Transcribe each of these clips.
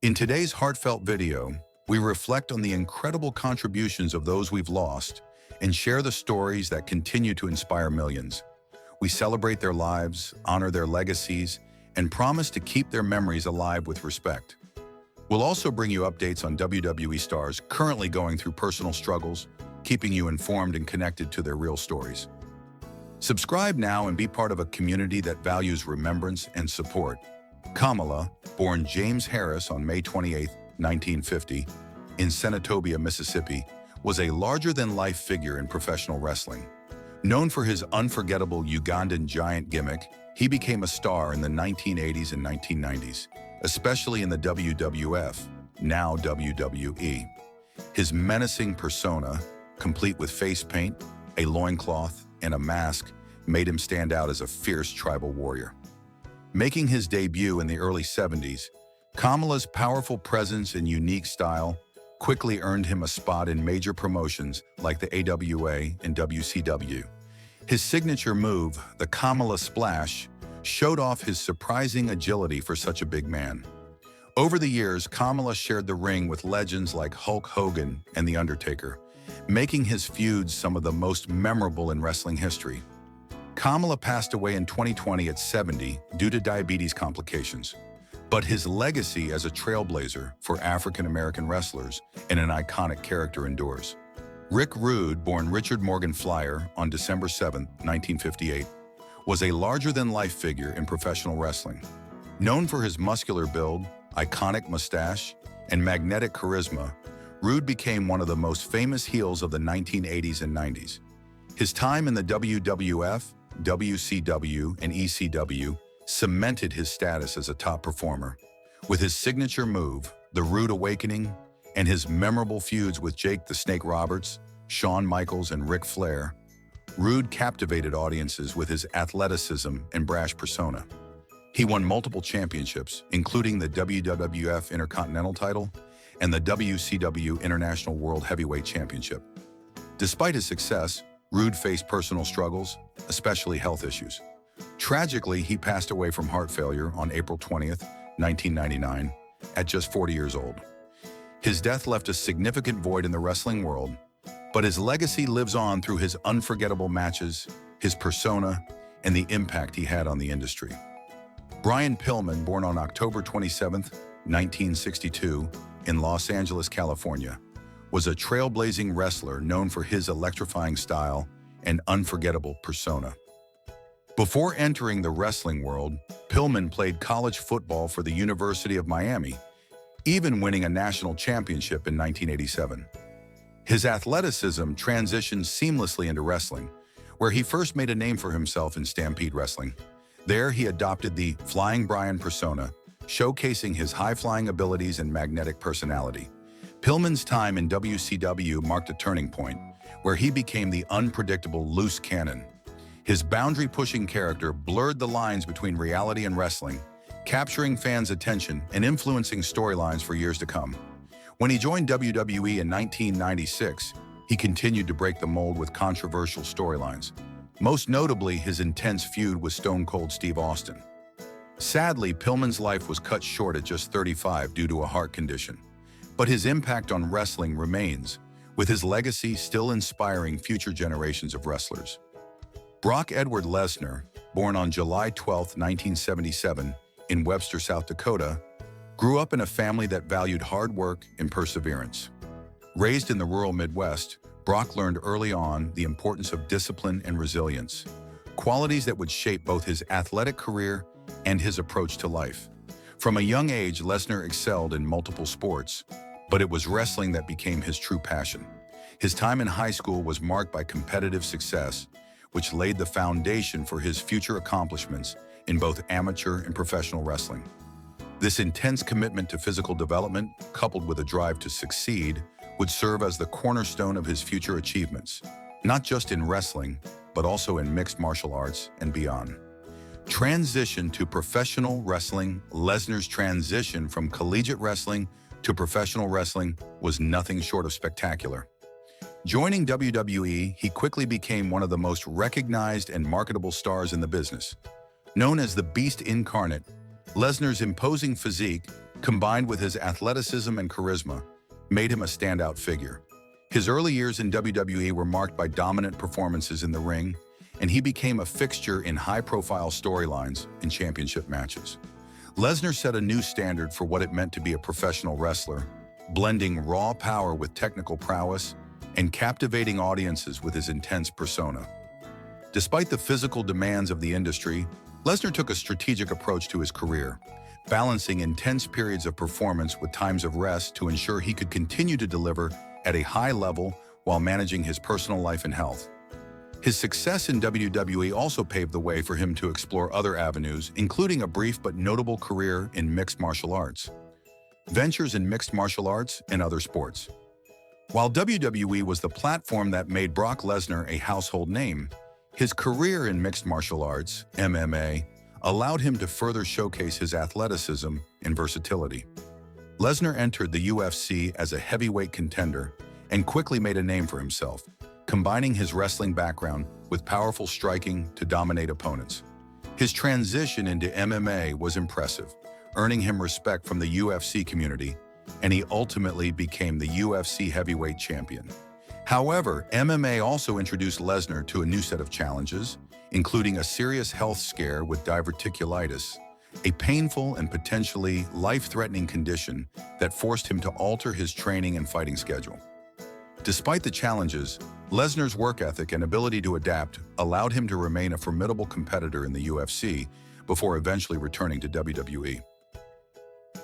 In today's heartfelt video, we reflect on the incredible contributions of those we've lost and share the stories that continue to inspire millions. We celebrate their lives, honor their legacies, and promise to keep their memories alive with respect. We'll also bring you updates on WWE stars currently going through personal struggles, keeping you informed and connected to their real stories. Subscribe now and be part of a community that values remembrance and support. Kamala, born James Harris on May 28, 1950, in Senatobia, Mississippi, was a larger-than-life figure in professional wrestling. Known for his unforgettable Ugandan giant gimmick, he became a star in the 1980s and 1990s, especially in the WWF, now WWE. His menacing persona, complete with face paint, a loincloth, and a mask, made him stand out as a fierce tribal warrior. Making his debut in the early 70s, Kamala's powerful presence and unique style quickly earned him a spot in major promotions like the AWA and WCW. His signature move, the Kamala Splash, showed off his surprising agility for such a big man. Over the years, Kamala shared the ring with legends like Hulk Hogan and The Undertaker, making his feuds some of the most memorable in wrestling history. Kamala passed away in 2020 at 70 due to diabetes complications, but his legacy as a trailblazer for African-American wrestlers and an iconic character endures. Rick Rude, born Richard Morgan Flyer on December 7, 1958, was a larger-than-life figure in professional wrestling. Known for his muscular build, iconic mustache, and magnetic charisma, Rude became one of the most famous heels of the 1980s and 90s. His time in the WWF, WCW, and ECW cemented his status as a top performer. With his signature move, the Rude Awakening, and his memorable feuds with Jake the Snake Roberts, Shawn Michaels, and Ric Flair, Rude captivated audiences with his athleticism and brash persona. He won multiple championships, including the WWF Intercontinental title and the WCW International World Heavyweight Championship. Despite his success, Rude faced personal struggles, especially health issues. Tragically, he passed away from heart failure on April 20th, 1999, at just 40 years old. His death left a significant void in the wrestling world, but his legacy lives on through his unforgettable matches, his persona, and the impact he had on the industry. Brian Pillman, born on October 27, 1962, in Los Angeles, California, was a trailblazing wrestler known for his electrifying style and unforgettable persona. Before entering the wrestling world, Pillman played college football for the University of Miami, even winning a national championship in 1987. His athleticism transitioned seamlessly into wrestling, where he first made a name for himself in Stampede Wrestling. There, he adopted the Flying Brian persona, showcasing his high-flying abilities and magnetic personality. Pillman's time in WCW marked a turning point, where he became the unpredictable loose cannon. His boundary-pushing character blurred the lines between reality and wrestling, capturing fans' attention and influencing storylines for years to come. When he joined WWE in 1996, he continued to break the mold with controversial storylines, most notably his intense feud with Stone Cold Steve Austin. Sadly, Pillman's life was cut short at just 35 due to a heart condition. But his impact on wrestling remains, with his legacy still inspiring future generations of wrestlers. Brock Edward Lesnar, born on July 12, 1977, in Webster, South Dakota, grew up in a family that valued hard work and perseverance. Raised in the rural Midwest, Brock learned early on the importance of discipline and resilience, qualities that would shape both his athletic career and his approach to life. From a young age, Lesnar excelled in multiple sports, but it was wrestling that became his true passion. His time in high school was marked by competitive success, which laid the foundation for his future accomplishments in both amateur and professional wrestling. This intense commitment to physical development, coupled with a drive to succeed, would serve as the cornerstone of his future achievements, not just in wrestling, but also in mixed martial arts and beyond. Transition to professional wrestling. Lesnar's transition from collegiate wrestling to professional wrestling was nothing short of spectacular. Joining WWE, he quickly became one of the most recognized and marketable stars in the business. Known as the Beast Incarnate, Lesnar's imposing physique, combined with his athleticism and charisma, made him a standout figure. His early years in WWE were marked by dominant performances in the ring, and he became a fixture in high-profile storylines and championship matches. Lesnar set a new standard for what it meant to be a professional wrestler, blending raw power with technical prowess and captivating audiences with his intense persona. Despite the physical demands of the industry, Lesnar took a strategic approach to his career, balancing intense periods of performance with times of rest to ensure he could continue to deliver at a high level while managing his personal life and health. His success in WWE also paved the way for him to explore other avenues, including a brief but notable career in mixed martial arts, ventures in mixed martial arts, and other sports. While WWE was the platform that made Brock Lesnar a household name, his career in mixed martial arts, MMA, allowed him to further showcase his athleticism and versatility. Lesnar entered the UFC as a heavyweight contender and quickly made a name for himself, combining his wrestling background with powerful striking to dominate opponents. His transition into MMA was impressive, earning him respect from the UFC community, and he ultimately became the UFC heavyweight champion. However, MMA also introduced Lesnar to a new set of challenges, including a serious health scare with diverticulitis, a painful and potentially life-threatening condition that forced him to alter his training and fighting schedule. Despite the challenges, Lesnar's work ethic and ability to adapt allowed him to remain a formidable competitor in the UFC before eventually returning to WWE.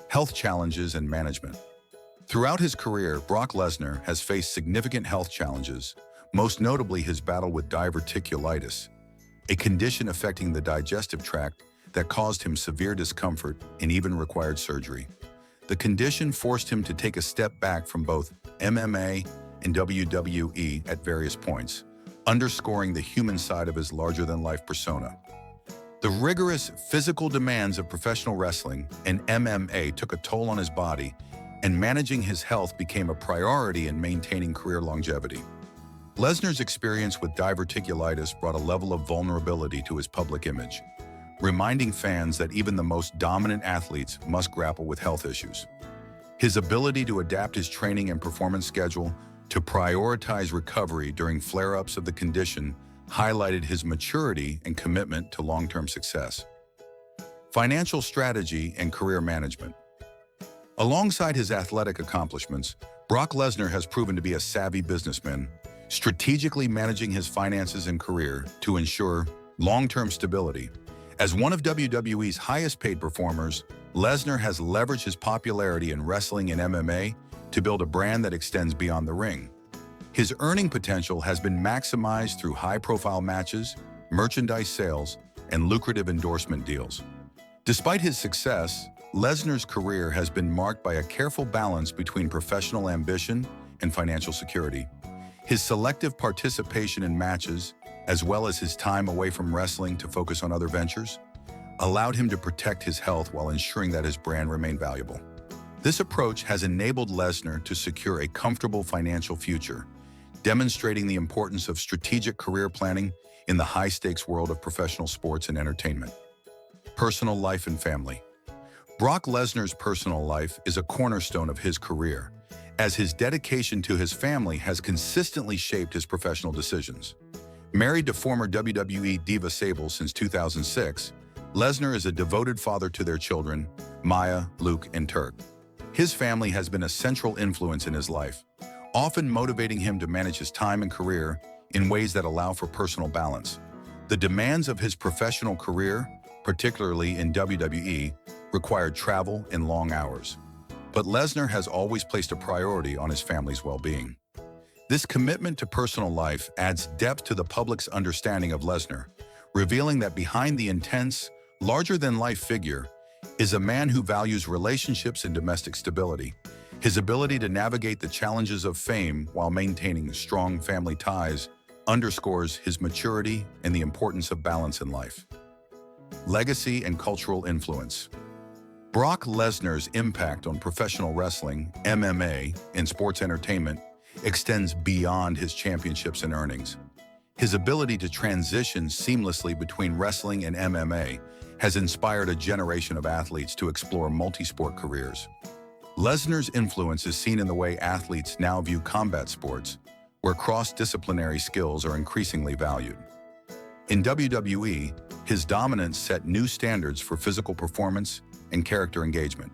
Health challenges and management. Throughout his career, Brock Lesnar has faced significant health challenges, most notably his battle with diverticulitis, a condition affecting the digestive tract that caused him severe discomfort and even required surgery. The condition forced him to take a step back from both MMA and WWE at various points, underscoring the human side of his larger-than-life persona. The rigorous physical demands of professional wrestling and MMA took a toll on his body, and managing his health became a priority in maintaining career longevity. Lesnar's experience with diverticulitis brought a level of vulnerability to his public image, reminding fans that even the most dominant athletes must grapple with health issues. His ability to adapt his training and performance schedule to prioritize recovery during flare-ups of the condition highlighted his maturity and commitment to long-term success. Financial strategy and career management. Alongside his athletic accomplishments, Brock Lesnar has proven to be a savvy businessman, strategically managing his finances and career to ensure long-term stability. As one of WWE's highest-paid performers, Lesnar has leveraged his popularity in wrestling and MMA to build a brand that extends beyond the ring. His earning potential has been maximized through high-profile matches, merchandise sales, and lucrative endorsement deals. Despite his success, Lesnar's career has been marked by a careful balance between professional ambition and financial security. His selective participation in matches, as well as his time away from wrestling to focus on other ventures, allowed him to protect his health while ensuring that his brand remained valuable. This approach has enabled Lesnar to secure a comfortable financial future, demonstrating the importance of strategic career planning in the high-stakes world of professional sports and entertainment. Personal life and family. Brock Lesnar's personal life is a cornerstone of his career, as his dedication to his family has consistently shaped his professional decisions. Married to former WWE diva Sable since 2006, Lesnar is a devoted father to their children, Maya, Luke, and Turk. His family has been a central influence in his life, often motivating him to manage his time and career in ways that allow for personal balance. The demands of his professional career, particularly in WWE, required travel and long hours. But Lesnar has always placed a priority on his family's well-being. This commitment to personal life adds depth to the public's understanding of Lesnar, revealing that behind the intense, larger-than-life figure is a man who values relationships and domestic stability. His ability to navigate the challenges of fame while maintaining strong family ties underscores his maturity and the importance of balance in life. Legacy and cultural influence. Brock Lesnar's impact on professional wrestling, MMA, and sports entertainment extends beyond his championships and earnings. His ability to transition seamlessly between wrestling and MMA has inspired a generation of athletes to explore multi-sport careers. Lesnar's influence is seen in the way athletes now view combat sports, where cross-disciplinary skills are increasingly valued. In WWE, his dominance set new standards for physical performance and character engagement,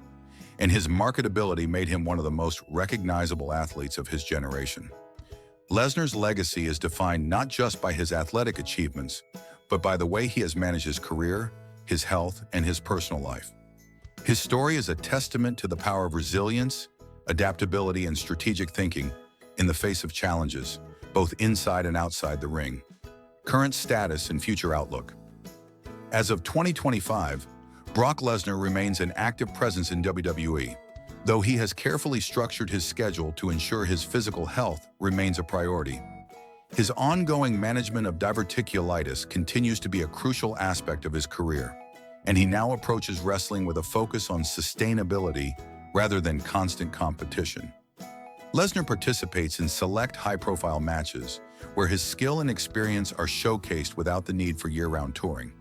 and his marketability made him one of the most recognizable athletes of his generation. Lesnar's legacy is defined not just by his athletic achievements, but by the way he has managed his career, his health, and his personal life. His story is a testament to the power of resilience, adaptability, and strategic thinking in the face of challenges, both inside and outside the ring. Current status and future outlook. As of 2025, Brock Lesnar remains an active presence in WWE, though he has carefully structured his schedule to ensure his physical health remains a priority. His ongoing management of diverticulitis continues to be a crucial aspect of his career, and he now approaches wrestling with a focus on sustainability rather than constant competition. Lesnar participates in select high-profile matches where his skill and experience are showcased without the need for year-round touring.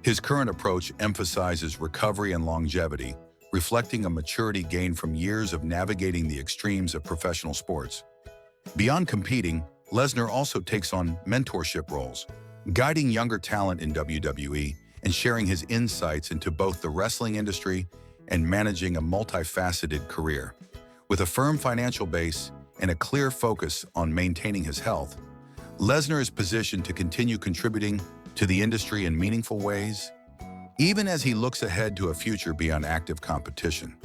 His current approach emphasizes recovery and longevity, reflecting a maturity gained from years of navigating the extremes of professional sports. Beyond competing, Lesnar also takes on mentorship roles, guiding younger talent in WWE and sharing his insights into both the wrestling industry and managing a multifaceted career. With a firm financial base and a clear focus on maintaining his health, Lesnar is positioned to continue contributing to the industry in meaningful ways, even as he looks ahead to a future beyond active competition.